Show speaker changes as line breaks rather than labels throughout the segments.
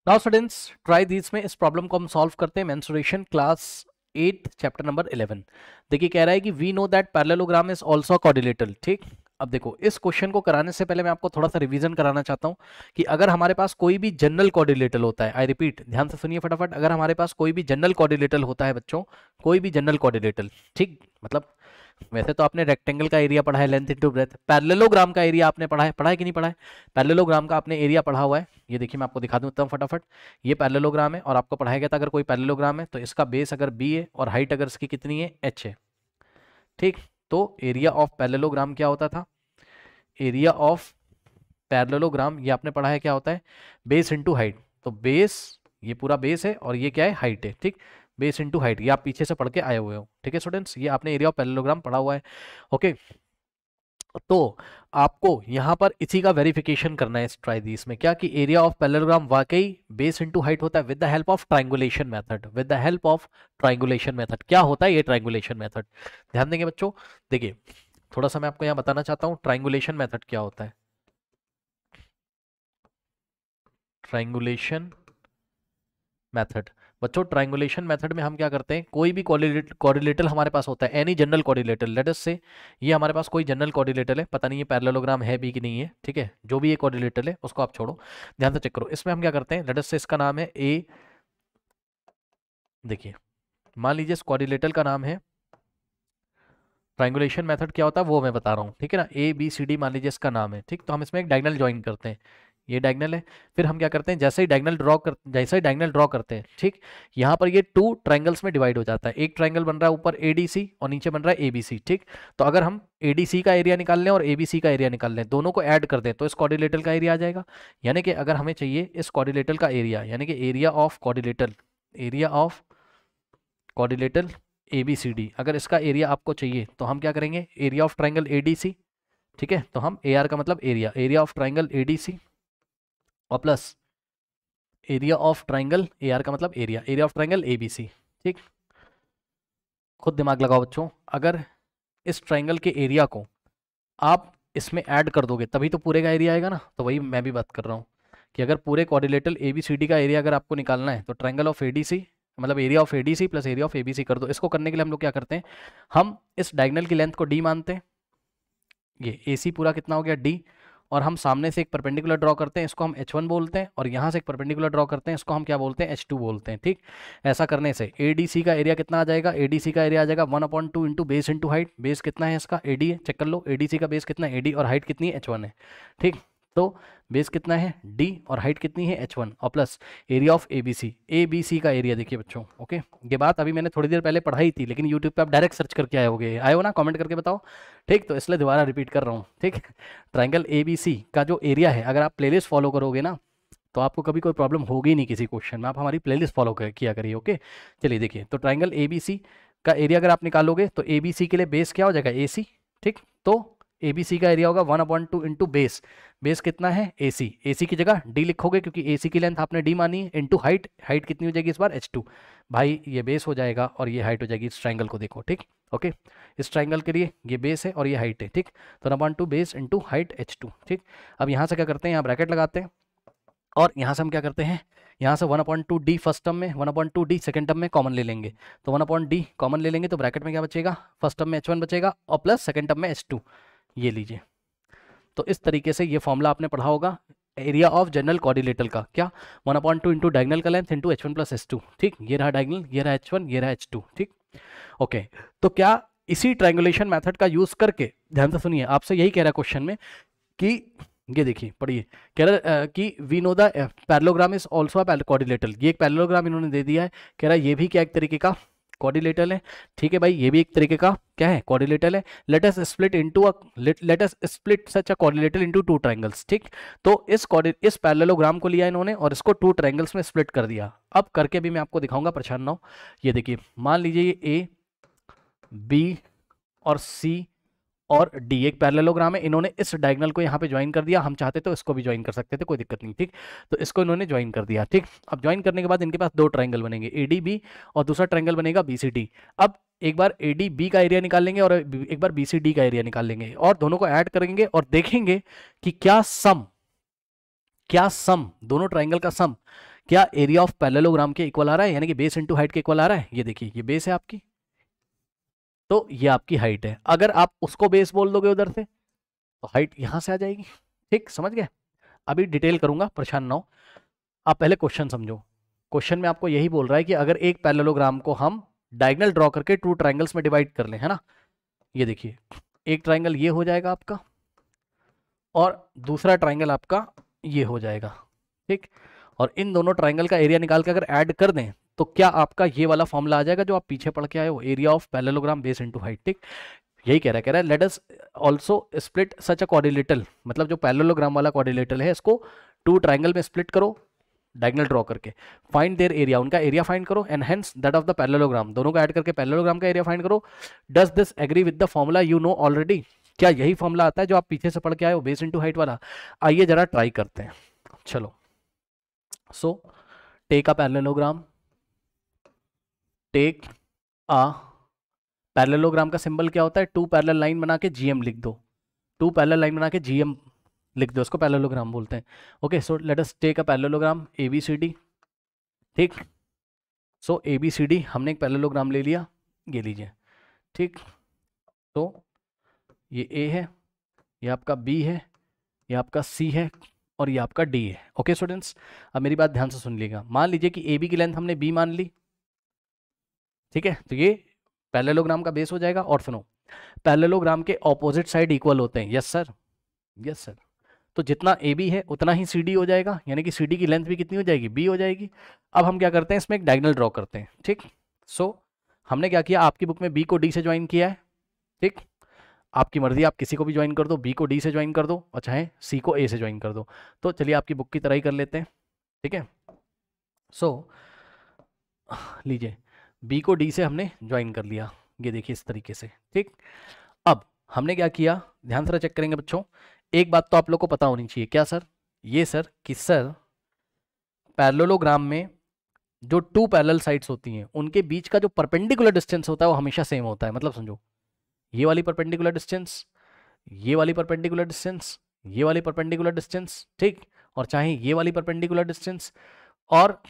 Now students try this में इस problem को हम सॉल्व करते हैं मेंसुरेशन क्लास 8 चैप्टर नंबर 11। देखिए कह रहा है कि we know that parallelogram is also quadrilateral. ठीक, अब देखो इस क्वेश्चन को कराने से पहले मैं आपको थोड़ा सा रिवीजन कराना चाहता हूं कि अगर हमारे पास कोई भी जनरल क्वाड्रिलेटरल होता है, आई रिपीट ध्यान से सुनिए फटाफट, अगर हमारे पास कोई भी जनरल क्वाड्रिलेटरल होता है बच्चों, कोई भी जनरल क्वाड्रिलेटरल, ठीक, मतलब वैसे तो आपने रेक्टेंगल का एरिया पढ़ा है, लेंथ इनटू ब्रेथ, पैरेललोग्राम का एरिया आपने पढ़ा है कि नहीं पढ़ा है? पैरेललोग्राम का आपने एरिया पढ़ा हुआ है। ये देखिए मैं आपको दिखा दूं एकदम फटाफट, ये पैरेललोग्राम है और आपको पढ़ाया गया था अगर कोई पैरेललोग्राम है तो इसका बेस अगर बी है और हाइट अगर इसकी कितनी है एच है, ठीक, तो एरिया ऑफ पैरेललोग्राम क्या होता था? एरिया ऑफ पैरेललोग्राम ये आपने पढ़ा है क्या होता है? Base into height. तो बेस, ये पूरा बेस है और ये क्या है? हाइट है। ठीक, बेस इंटू हाइट, ये आप पीछे से पढ़ के आए हुए हो। ठीक है स्टूडेंट्स, ये आपने एरिया ऑफ पैरेललोग्राम पढ़ा हुआ है। ओके, तो आपको यहां पर इसी का वेरिफिकेशन करना है इस ट्राई दिस में, क्या कि एरिया ऑफ पैरेललोग्राम वाकई बेस इनटू हाइट होता है with the help of triangulation method. With the help of triangulation method क्या होता है? ये ट्रायंगुलेशन मेथड ध्यान देंगे बच्चों। देखिए थोड़ा सा मैं आपको यहां बताना चाहता हूं ट्रायंगुलेशन मेथड क्या होता है। ट्रायंगुलेशन मेथड बच्चों, ट्रायंगुलेशन मेथड में हम क्या करते हैं, कोई भी कोऑर्डिनेटर हमारे पास होता है, any general coordinator, let us से ये हमारे पास कोई जनरल कोऑर्डिनेटर है, पता नहीं ये पैरेललोग्राम है भी कि नहीं है, ठीक है, जो भी ये कोऑर्डिनेटर है उसको आप छोड़ो, ध्यान से चेक करो। इसमें हम क्या करते हैं, लेट अस से इसका नाम है ए, देखिए मान लीजिए इस कोऑर्डिनेटर का नाम है, ट्रायंगुलेशन मेथड क्या होता है वो मैं बता रहा हूँ, ठीक है ना, ए बी सी डी मान लीजिए इसका नाम है, ठीक, तो हम इसमें एक डायगोनल ज्वाइन करते हैं, ये डायगोनल है, फिर हम क्या करते हैं, जैसे ही डायगोनल ड्रॉ करते हैं, ठीक, यहाँ पर ये टू ट्रायंगल्स में डिवाइड हो जाता है, एक ट्रायंगल बन रहा है ऊपर एडीसी और नीचे बन रहा है एबीसी, ठीक, तो अगर हम एडीसी का एरिया निकाल लें और एबीसी का एरिया निकाल लें, दोनों को ऐड कर दें तो इस कोऑर्डिनेटर का एरिया आ जाएगा। यानी कि अगर हमें चाहिए इस कोऑर्डिनेटर का एरिया, यानी कि area of coordinator A B C D, अगर इसका एरिया आपको चाहिए तो हम क्या करेंगे, area of triangle A D C, ठीक है, तो हम ए आर का मतलब area of triangle A D C और plus area of triangle A R का मतलब area of triangle A B C. ठीक, खुद दिमाग लगाओ बच्चों, अगर इस ट्राइंगल के एरिया को आप इसमें ऐड कर दोगे तभी तो पूरे का एरिया आएगा ना, तो वही मैं भी बात कर रहा हूँ कि अगर पूरे coordinator A B C D का एरिया अगर आपको निकालना है तो triangle of A D C मतलब area of ADC plus area of ABC कर दो। इसको करने के लिए हम लोग क्या करते हैं, हम इस डायगोनल की लेंथ को डी मानते हैं, ये एसी पूरा कितना हो गया डी, और हम सामने से एक परपेंडिकुलर ड्रॉ करते हैं, इसको हम H1 बोलते हैं, और यहाँ से एक परपेंडिकुलर ड्रॉ करते हैं, इसको हम क्या बोलते हैं, H2 बोलते हैं। ठीक, ऐसा करने से ADC का एरिया कितना आ जाएगा, ADC का एरिया आ जाएगा 1/2 into base into height. Base कितना है इसका, AD है, चेक कर लो ADC का बेस कितना है AD, और हाइट कितनी है H1 है। ठीक, तो बेस कितना है D और हाइट कितनी है H1, और प्लस एरिया ऑफ ABC का एरिया देखिए बच्चों। ओके, ये बात अभी मैंने थोड़ी देर पहले पढ़ाई थी, लेकिन यूट्यूब पे आप डायरेक्ट सर्च करके आए हो ना, कमेंट करके बताओ। ठीक, तो इसलिए दोबारा रिपीट कर रहा हूँ। ठीक, ट्राइंगल ABC का जो एरिया है, अगर आप प्लेलिस्ट फॉलो करोगे ना तो आपको कभी कोई प्रॉब्लम होगी नहीं किसी क्वेश्चन में, आप हमारी प्लेलिस्ट फॉलो किया करिए। ओके, चलिए देखिए, तो ट्राइंगल ABC का एरिया अगर आप निकालोगे तो ABC के लिए बेस क्या हो जाएगा, AC। ठीक, तो ABC का एरिया होगा 1/2 इंटू बेस कितना है AC की जगह D लिखोगे क्योंकि AC की लेंथ आपने D मानी है, इंटू हाइट कितनी हो जाएगी इस बार H2, भाई ये बेस हो जाएगा और ये हाइट हो जाएगी। इस ट्राइंगल को देखो, ठीक, ओके, इस ट्राइंगल के लिए ये बेस है और ये हाइट है। ठीक, तो 1/2 बेस इंटू हाइट H2। ठीक, अब यहाँ से क्या करते हैं, यहाँ ब्रैकेट लगाते हैं और यहाँ से हम क्या करते हैं, यहाँ से 1/2 D फर्स्ट टर्म में, 1/2 D सेकंड टर्म में कॉमन ले लेंगे, तो 1/D कॉमन ले लेंगे तो ब्रैकेट में क्या बचेगा, फर्स्ट टर्म में H1 बचेगा और प्लस सेकंड टर्म में H2, ये लीजिए। तो इस तरीके से ये फॉर्मूला आपने पढ़ा होगा एरिया ऑफ जनरल कोऑर्डिनेटर का, क्या 1/2 इंटू डायगोनल का length into H1 plus H2। ठीक, ये रहा डायगोनल, ये रहा H1, ये रहा H2। ठीक, ओके, तो क्या इसी ट्रायंगुलेशन मेथड का यूज करके, ध्यान से सुनिए, आपसे यही कह रहा है क्वेश्चन में कि ये देखिए पढ़िए, कह रहा कि we know the parallelogram is also a coordinator, ये एक पैरेललोग्राम इन्होंने दे दिया है, कह रहा है ये भी क्या एक तरीके का कोऑर्डिनेटर है। ठीक है भाई, ये भी एक तरीके का क्या है, कोऑर्डिनेटर है। Let us split such a coordinator into two triangles. ठीक, तो इस पैरेललोग्राम को लिया इन्होंने और इसको टू ट्रायंगल्स में स्प्लिट कर दिया। अब करके भी मैं आपको दिखाऊंगा, परेशान ना हो। ये देखिए, मान लीजिए ये A B और C और D एक पैरेललोग्राम है, इन्होंने इस डायगोनल को यहाँ पे ज्वाइन कर दिया, हम चाहते तो इसको भी ज्वाइन कर सकते थे, कोई दिक्कत नहीं। ठीक, तो इसको इन्होंने ज्वाइन कर दिया। ठीक, अब ज्वाइन करने के बाद इनके पास दो ट्रायंगल बनेंगे, ADB और दूसरा ट्रायंगल बनेगा BCD। अब एक बार ADB का एरिया निकाल लेंगे और एक बार BCD का एरिया निकाल लेंगे और दोनों को ऐड करेंगे और देखेंगे कि क्या सम दोनों ट्रायंगल का सम क्या एरिया ऑफ पैरेललोग्राम के इक्वल आ रहा है, यानी कि बेस इंटू हाइट के इक्वल आ रहा है। ये देखिए ये बेस है आपकी, तो ये आपकी हाइट है। अगर आप उसको बेस बोल दोगे उधर से तो हाइट यहां से आ जाएगी। ठीक, समझ गए। अभी डिटेल करूंगा, परेशान ना हो। आप पहले क्वेश्चन समझो। क्वेश्चन में आपको यही बोल रहा है कि अगर एक पैरेललोग्राम को हम डायगोनल ड्रॉ करके टू ट्राइंगल्स में डिवाइड कर लें, है ना। ये देखिए एक ट्राइंगल ये हो जाएगा आपका और दूसरा ट्राइंगल आपका ये हो जाएगा। ठीक, और इन दोनों ट्राइंगल का एरिया निकाल के अगर ऐड कर दें तो क्या आपका ये वाला फॉर्मूला आ जाएगा जो आप पीछे पढ़ के आए हो, area of parallelogram base into height. ठीक, यही कह रहा है let us also split such a quadrilateral, मतलब जो पैरेललोग्राम वाला क्वाड्रिलेटरल है इसको टू ट्राइंगल में स्प्लिट करो डायगोनल ड्रॉ करके, फाइंड देयर एरिया, उनका एरिया फाइंड करो, and hence that of the parallelogram, दोनों को ऐड करके पैरेललोग्राम का एरिया फाइंड करो। Does this agree with the formula you know already, क्या यही फॉर्मूला आता है जो आप पीछे से पढ़ के आए हो बेस इनटू हाइट वाला। आइए जरा ट्राई करते हैं, चलो। So take a parallelogram, take a parallelogram का सिंबल क्या होता है, टू पैरेलल लाइन बना के जीएम लिख दो, टू पैरेलल लाइन बना के जीएम लिख दो, उसको पैरेललोग्राम बोलते हैं। Okay, so let us take a parallelogram ABCD। ठीक, सो ABCD हमने एक पैरेललोग्राम ले लिया, ये लीजिए। ठीक, तो ये A है, ये आपका B है, ये आपका C है और ये आपका D है। ओके स्टूडेंट्स, अब मेरी बात ध्यान से सुन लीजिएगा। मान लीजिए कि AB की लेंथ हमने B मान ली, ठीक है, तो ये पैरेललोग्राम का बेस हो जाएगा। और सुनो, पैरेललोग्राम के ऑपोजिट साइड इक्वल होते हैं। Yes sir, yes sir. तो जितना AB है उतना ही CD हो जाएगा, यानी कि CD की लेंथ भी कितनी हो जाएगी, B हो जाएगी। अब हम क्या करते हैं, इसमें एक डायगोनल ड्रॉ करते हैं। ठीक, सो हमने क्या किया, आपकी बुक में B को D से ज्वाइन किया है। ठीक, आपकी मर्जी, आप किसी को भी ज्वाइन कर दो, B को D से ज्वाइन कर दो और चाहे C को A से ज्वाइन कर दो। तो चलिए आपकी बुक की तरह ही कर लेते हैं। ठीक है, सो लीजिए B को D से हमने ज्वाइन कर लिया, ये देखिए इस तरीके से। ठीक, अब हमने क्या किया, ध्यान से चेक करेंगे बच्चों। एक बात तो आप लोग को पता होनी चाहिए, क्या सर, ये सर कि सर पैरेललोग्राम में जो टू पैरेलल साइड्स होती हैं उनके बीच का जो परपेंडिकुलर डिस्टेंस होता है वो हमेशा सेम होता है। मतलब समझो, ये वाली परपेंडिकुलर डिस्टेंस, ये वाली परपेंडिकुलर डिस्टेंस, ये वाली परपेंडिकुलर डिस्टेंस, ठीक, और चाहे ये वाली परपेंडिकुलर डिस्टेंस और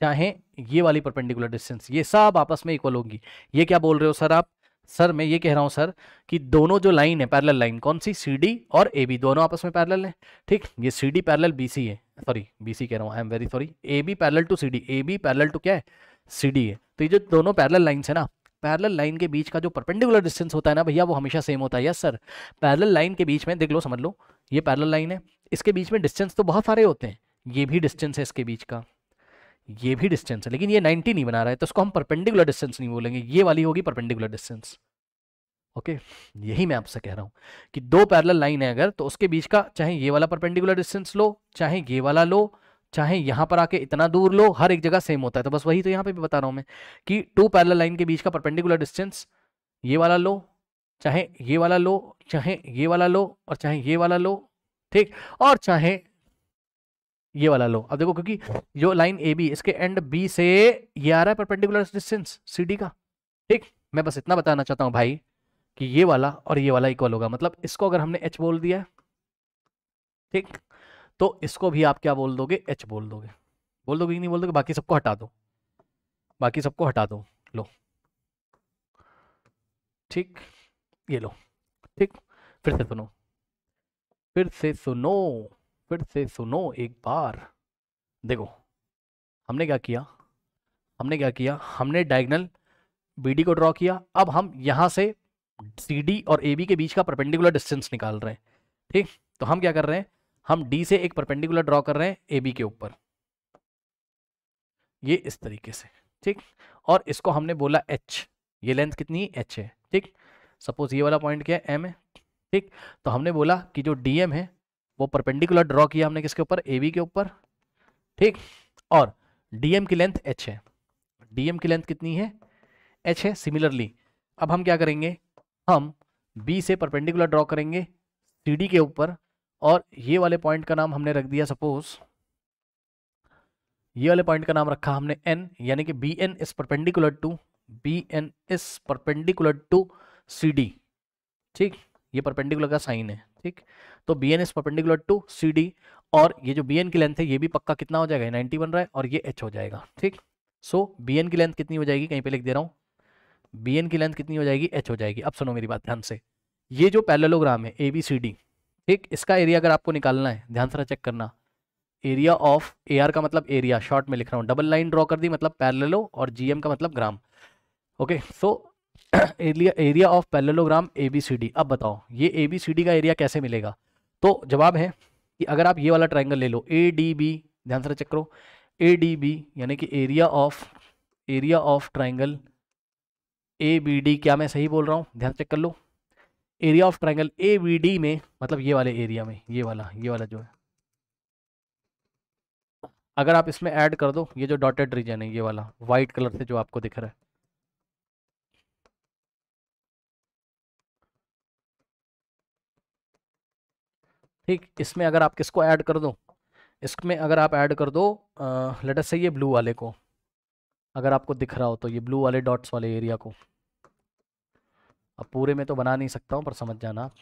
चाहे ये वाली परपेंडिकुलर डिस्टेंस, ये सब आपस में इक्वल होंगी। ये क्या बोल रहे हो सर आप, सर मैं ये कह रहा हूं सर कि दोनों जो लाइन है पैरेलल लाइन, कौन सी, CD और AB दोनों आपस में पैरेलल है। ठीक, ये CD पैरेलल BC है, सॉरी BC कह रहा हूं, I am very sorry, AB parallel to CD, AB parallel to क्या है, CD है। तो ये जो दोनों पैरेलल लाइंस है ना, पैरेलल लाइन के बीच का जो परपेंडिकुलर डिस्टेंस होता है ना भैया, वो हमेशा सेम होता है। यस सर, पैरेलल लाइन के बीच में देख लो, समझ लो, ये पैरेलल लाइन है, इसके बीच में डिस्टेंस तो बहुत सारे होते हैं, ये भी डिस्टेंस है इसके बीच का, ये भी डिस्टेंस है, लेकिन ये 90 नहीं बना रहा है, तो उसको हम परपेंडिकुलर डिस्टेंस नहीं बोलेंगे, ये वाली होगी परपेंडिकुलर डिस्टेंस। ओके, यही मैं आपसे कह रहा हूं कि दो पैरेलल लाइन है अगर, तो उसके बीच का चाहे ये वाला परपेंडिकुलर डिस्टेंस लो, चाहे ये वाला लो, चाहे यहां पर आके इतना दूर लो, हर एक जगह सेम होता है। तो बस वही तो यहां पे भी बता रहा हूं मैं कि टू पैरेलल लाइन के बीच का परपेंडिकुलर डिस्टेंस ये वाला लो, चाहे ये वाला लो, चाहे ये वाला लो और चाहे ये वाला लो, ठीक, और चाहे ये वाला लो। अब देखो, क्योंकि जो लाइन AB इसके एंड B से ये आ रहा है परपेंडिकुलर डिस्टेंस CD का। ठीक, मैं बस इतना बताना चाहता हूं भाई कि ये वाला और ये वाला इक्वल होगा, मतलब इसको अगर हमने H बोल दिया, ठीक, तो इसको भी आप क्या बोल दोगे, H बोल दोगे। बोल दोगे कि नहीं बोल दोगे, बाकी सबको हटा दो, बाकी सबको हटा दो, लो, ठीक, ये लो, ठीक। फिर से सुनो, फिर से सुनो, फिर से सुनो एक बार। देखो हमने क्या किया, हमने क्या किया, हमने डायगोनल BD को ड्रॉ किया। अब हम यहां से CD और AB के बीच का परपेंडिकुलर डिस्टेंस निकाल रहे हैं। ठीक, तो हम क्या कर रहे हैं, हम D से एक परपेंडिकुलर ड्रॉ कर रहे हैं AB के ऊपर, ये इस तरीके से। ठीक, और इसको हमने बोला H, ये लेंथ कितनी H है। ठीक, सपोज ये वाला पॉइंट क्या है, M है। ठीक, तो हमने बोला कि जो DM है वो परपेंडिकुलर ड्रॉ किया हमने किसके ऊपर, AB के ऊपर। ठीक, और DM की लेंथ H है, DM की लेंथ कितनी है, H है। सिमिलरली अब हम क्या करेंगे, हम B से परपेंडिकुलर ड्रॉ करेंगे CD के ऊपर, और ये वाले पॉइंट का नाम हमने रख दिया, सपोज ये वाले पॉइंट का नाम रखा हमने N, यानी कि BN is perpendicular to, BN is perpendicular to CD। ठीक, ये परपेंडिकुलर का साइन है। ठीक, तो BN is perpendicular to CD, और ये जो bn की लेंथ है ये भी पक्का कितना हो जाएगा, 90 बन रहा है, और ये h हो जाएगा। ठीक, सो bn की लेंथ कितनी हो जाएगी, कहीं पे लिख दे रहा हूँ, bn की लेंथ कितनी हो जाएगी, h हो जाएगी। अब सुनो मेरी बात ध्यान से, ये जो पैरेललोग्राम है ABCD, ठीक, इसका एरिया अगर आपको निकालना है, ध्यान से चेक करना, एरिया ऑफ AR का मतलब एरिया, शॉर्ट में लिख रहा हूँ, डबल लाइन ड्रॉ कर दी मतलब पैरेललो, और GM का मतलब gram. Okay, so area of parallelogram ABCD। अब बताओ ये ABCD का एरिया कैसे मिलेगा, तो जवाब है कि अगर आप ये वाला ट्राइंगल ले लो ADB, ध्यान से चेक करो, ADB यानी कि एरिया ऑफ ट्राइंगल ABD, क्या मैं सही बोल रहा हूँ, ध्यान चेक कर लो, एरिया ऑफ ट्राइंगल ABD में मतलब ये वाले एरिया में, ये वाला जो है, अगर आप इसमें ऐड कर दो ये जो डॉटेड रीजन है, ये वाला व्हाइट कलर से जो आपको दिख रहा है, ठीक, इसमें अगर आप किसको ऐड कर दो, इसमें अगर आप ऐड कर दो लेट अस से ये ब्लू वाले को, अगर आपको दिख रहा हो तो ये ब्लू वाले डॉट्स वाले एरिया को, अब पूरे में तो बना नहीं सकता हूँ पर समझ जाना आप।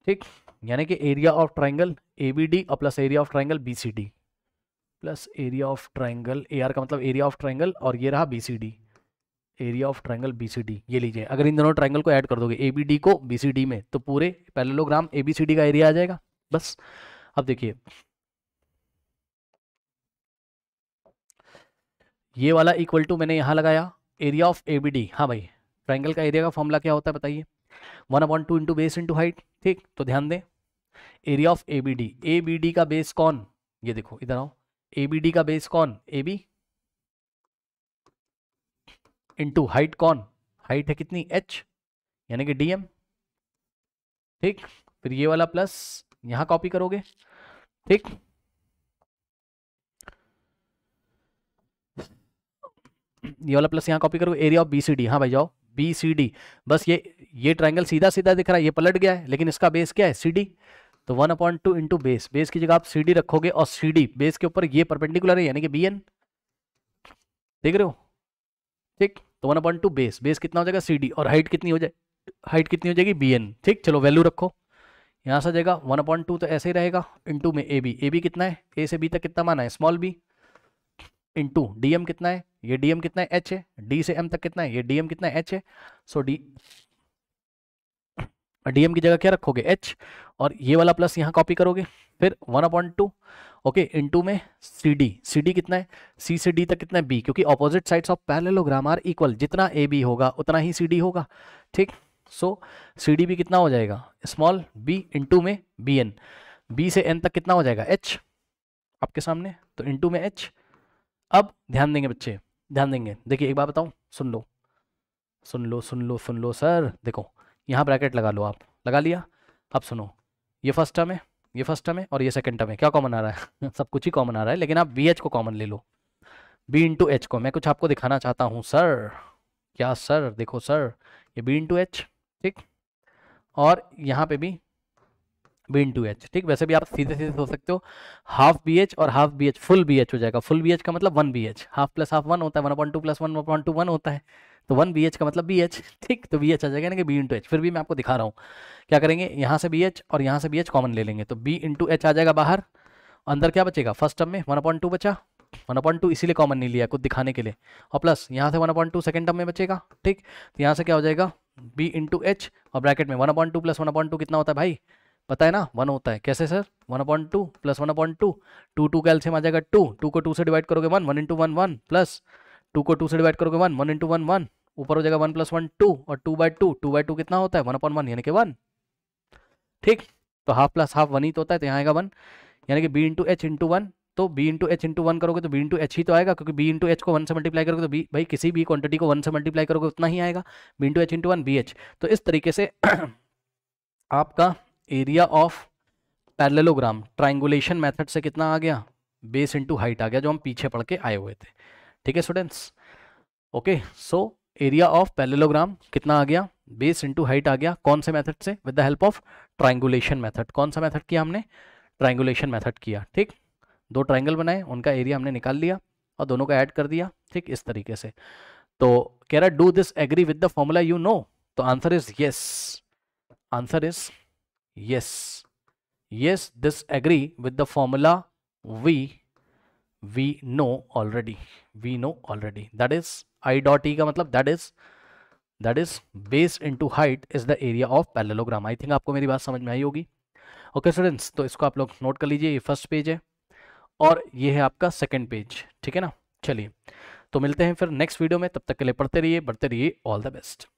ठीक, यानी कि एरिया ऑफ ट्राइंगल ABD और plus area of triangle BCD plus area of triangle AR का मतलब एरिया ऑफ ट्राइंगल, और ये रहा BCD, area of triangle BCD। ये लीजिए, अगर इन दोनों ट्राइंगल को ऐड कर दोगे ABD को BCD में तो पूरे पैरेललोग्राम ABCD का एरिया आ जाएगा बस। अब देखिए ये वाला इक्वल टू मैंने यहाँ लगाया एरिया ऑफ ABD। हाँ भाई, ट्राइंगल का एरिया का फॉर्मूला क्या होता है बताइए, 1/2 इंटू बेस इंटू हाइट। ठीक, तो ध्यान दें, एरिया ऑफ ABD का बेस कौन, ये देखो इधर आओ, ABD का बेस कौन AB, इंटू हाइट कौन, हाइट है कितनी H यानी कि DM। ठीक, फिर ये वाला प्लस यहाँ कॉपी करोगे। ठीक, ये वाला प्लस यहाँ कॉपी करोगे, एरिया ऑफ BCD। हाँ भाई जाओ, BCD, बस ये ट्राइंगल सीधा सीधा दिख रहा है, ये पलट गया है, लेकिन इसका बेस क्या है CD, तो 1/2 इंटू बेस की जगह आप CD रखोगे, और CD बेस के ऊपर ये परपेंडिकुलर है यानी कि BN, देख रहे हो। ठीक, तो 1/2 बेस कितना हो जाएगा CD, और हाइट कितनी हो जाएगी BN। ठीक, चलो वैल्यू रखो, यहाँ से जाएगा 1/2 तो ऐसे ही रहेगा, इंटू में AB कितना है, A से B तक कितना माना है स्मॉल b, इंटू DM कितना है, ये DM कितना है H है, D से M तक कितना है, ये DM कितना है H है, सो DM की जगह क्या रखोगे H, और ये वाला प्लस यहाँ कॉपी करोगे, फिर 1/2 ओके इंटू में CD कितना है, C से D तक कितना है B, क्योंकि opposite sides of parallelogram are equal, जितना AB होगा उतना ही CD होगा। ठीक, सो CD भी कितना हो जाएगा स्मॉल b इंटू में BN, B से N तक कितना हो जाएगा H आपके सामने, तो इंटू में H। अब ध्यान देंगे बच्चे, ध्यान देंगे, देखिए एक बात बताऊं, सुन लो सर, देखो यहाँ ब्रैकेट लगा लो, आप लगा लिया। अब सुनो, ये फर्स्ट टर्म है और ये सेकंड टर्म है, क्या कॉमन आ रहा है सब कुछ ही कॉमन आ रहा है, लेकिन आप BH को कॉमन ले लो, B इंटू H को, मैं कुछ आपको दिखाना चाहता हूँ सर। क्या सर, देखो सर, ये B इंटू H, ठीक, और यहाँ पे भी B इंटू एच। ठीक, वैसे भी आप सीधे सीधे सोच सकते हो, हाफ BH और हाफ BH फुल BH हो जाएगा, फुल BH का मतलब 1 BH, हाफ प्लस हाफ 1 होता है, 1/2 प्लस 1/2 1 होता है, तो 1 BH का मतलब BH। ठीक, तो BH आ जाएगा ना कि B इंटू एच। फिर भी मैं आपको दिखा रहा हूँ, क्या करेंगे, यहाँ से BH और यहाँ से BH कॉमन ले लेंगे, तो B इंटू एच आ जाएगा बाहर, अंदर क्या बचेगा, फर्स्ट टर्म में 1/2 बचा, 1/2 इसीलिए कॉमन नहीं लिया कुछ दिखाने के लिए, और प्लस यहाँ से 1/2 सेकंड टर्म में बचेगा। ठीक, तो यहाँ से क्या हो जाएगा B इंटू एच, और ब्रैकेट में 1/2 प्लस 1/2 कितना होता है भाई, पता है ना 1 होता है। कैसे सर, 1/2 प्लस 1/2, 2 का एलसीएम आ जाएगा 2 को 2 से डिवाइड करोगे 1 इंटू 1 1, प्लस 2 को 2 से डिवाइड करोगे 1 इंटू 1 1, ऊपर हो जाएगा 1 प्लस 1 2, और 2/2 कितना होता है 1/1 यानी कि 1। ठीक, तो हाफ प्लस हाफ 1 ही तो होता है, तो यहाँ आएगा 1, यानी कि B इंटू एच इंटू 1, तो B इंटू एच इंटू 1 करोगे तो B इंटू एच ही तो आएगा, क्योंकि B इंटू एच को 1 से मल्टीप्लाई करोगे तो B, भाई किसी भी क्वांटिटी को 1 से मल्टीप्लाई करोगे उतना ही आएगा, B into H into 1 BH। तो इस तरीके से आपका area of parallelogram triangulation method से कितना आ गया, बेस इंटू हाइट आ गया, जो हम पीछे पढ़ के आए हुए थे। ठीक है students, okay, so area of parallelogram कितना आ गया, बेस इंटू हाइट आ गया, कौन से मेथड से, with the help of triangulation method. कौन सा मेथड किया हमने, ट्राइंगुलेशन मेथड किया। ठीक, दो ट्राइंगल बनाए, उनका एरिया हमने निकाल लिया और दोनों को ऐड कर दिया। ठीक, इस तरीके से। तो कह रहा do this agree with the formula you know, तो answer is yes, answer is yes. yes this agree with the formula we know already that is I dot e का मतलब that is base into height is the area of parallelogram। I think आपको मेरी बात समझ में आई होगी। Okay students, तो इसको आप लोग नोट कर लीजिए, ये फर्स्ट पेज है और ये है आपका सेकंड पेज, ठीक है ना। चलिए तो मिलते हैं फिर नेक्स्ट वीडियो में, तब तक के लिए पढ़ते रहिए, बढ़ते रहिए, ऑल द बेस्ट।